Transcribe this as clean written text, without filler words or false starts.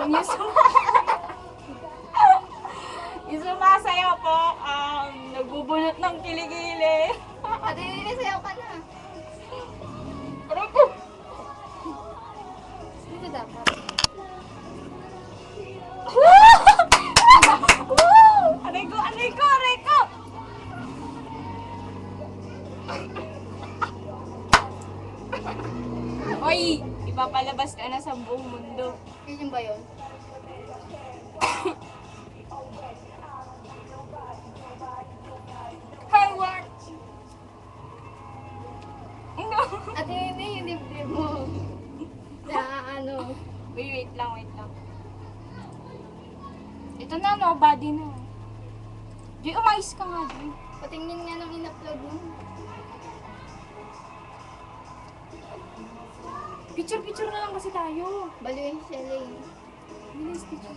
Yung yung sumasayaw po, nagbubulot ng kiligili. Ate, sayaw ka na. Aray ko! Dito dapat. Aray ko, aray ko, aray ko! Hoy! Ipapalabas ka na sa buong mundo. Yun ba yun? Howard! No! Ate, hindi yung dibdib mo. Na ano. Wait lang, wait lang. Ito na, no, body na. Di, umayos ka nga, Di. Patingin nga nung in-upload mo. Picture-picture na lang kasi tayo. Baliw yung Shelly. Bilis, picture.